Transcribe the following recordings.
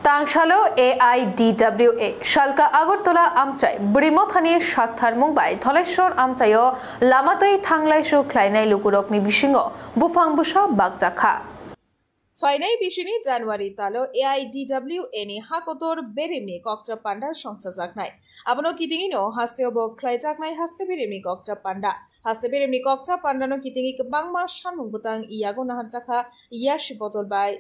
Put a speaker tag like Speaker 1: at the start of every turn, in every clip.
Speaker 1: Tangshalo AIDWA Shalka Agortola Amchai Brimothani Shakhtar Mumbai Tholeshwar Amchayo Lamatai Thanglaishu Kleinai Lukurokni Bishingo Bufang-busha Bagjakha
Speaker 2: ফাইনাই বিশিনি জানুয়ারি তালো AIDWA ni hakotor berimi kokcha panda songsa jaknai abono kitingino haste obo khlai jaknai haste berimi kokcha panda haste berimi kokcha panda no kitingi bangma sanung butang iago nahat jakha yashi botol bai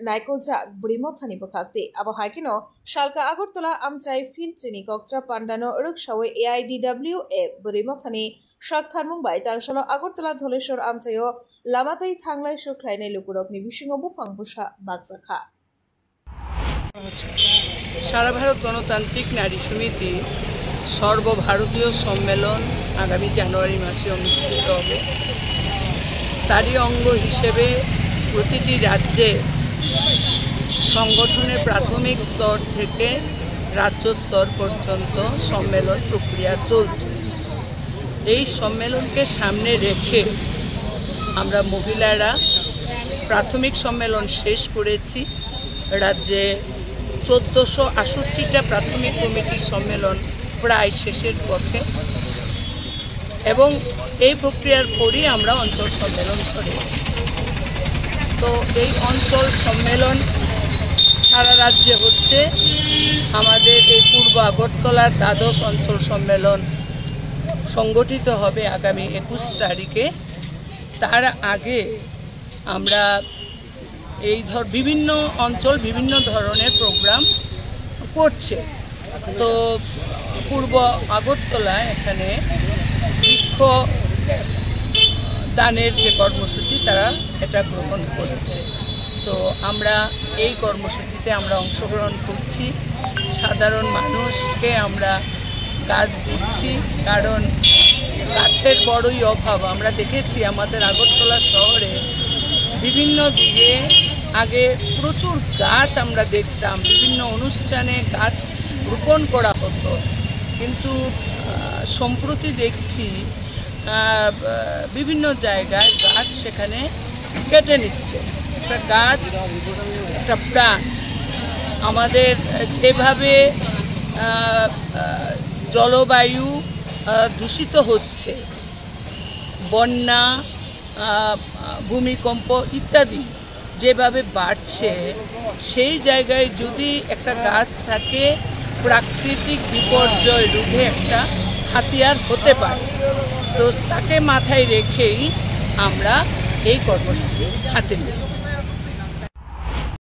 Speaker 2: naikojak brimothani bokakti abo haikino shalka agortola amchai filchini kokcha panda no ruksawe AIDWA brimothani shakhtar mumbai tangshalo agortola dholeshwar amchayo লামাতাই থাংলাই শুক্লাইনাই লুকুরকনি বিশিঙ্গ বুফাং-বুশা বাগজাখা।
Speaker 3: সারা ভারত গণতান্ত্রিক নারী সমিতি সর্বভারতীয় সম্মেলন আগামী জানুয়ারি মাসে অনুষ্ঠিত হবে। তারই অঙ্গ হিসেবে প্রতিটি রাজ্যে সংগঠনের প্রাথমিক স্তর থেকে রাজ্য স্তর পর্যন্ত সম্মেলন প্রক্রিয়া চলছে। এই সম্মেলনকে সামনে রেখে আমরা মহিলারা প্রাথমিক সম্মেলন শেষ করেছি। রাজ্যে 1468টা প্রাথমিক কমিটির সম্মেলন প্রায় শেষের পথে এবং এই প্রক্রিয়ার পরই আমরা অঞ্চল সম্মেলন করেছি। তো এই অঞ্চল সম্মেলন সারা রাজ্যে হচ্ছে। আমাদের এই পূর্ব আগরতলার দ্বাদশ অঞ্চল সম্মেলন সংগঠিত হবে আগামী 21 তারিখে। তার আগে আমরা বিভিন্ন অঞ্চল বিভিন্ন ধরনের প্রোগ্রাম করছে। তো পূর্ব আগরতলায় এখানে বৃক্ষ দানের যে কর্মসূচি তারা এটা গ্রহণ করেছে। তো আমরা এই কর্মসূচিতে আমরা অংশগ্রহণ করছি। সাধারণ মানুষকে আমরা গাছ দিচ্ছি, কারণ গাছের বড়ই অভাব। আমরা দেখেছি আমাদের আগরতলা শহরে বিভিন্ন দিকে আগে প্রচুর গাছ আমরা দেখতাম, বিভিন্ন অনুষ্ঠানে গাছ রোপণ করা হতো, কিন্তু সম্প্রতি দেখছি বিভিন্ন জায়গায় গাছ সেখানে কেটে নিচ্ছে। একটা গাছ একটা প্রাণ। আমাদের যেভাবে জলবায়ু দূষিত হচ্ছে, বন্যা ভূমিকম্প ইত্যাদি যেভাবে বাড়ছে, সেই জায়গায় যদি একটা গাছ থাকে প্রাকৃতিক বিপর্যয় রোধে একটা হাতিয়ার হতে পারে। তো তাকে মাথায় রেখেই আমরা এই কর্মসূচি হাতে নিয়েছি।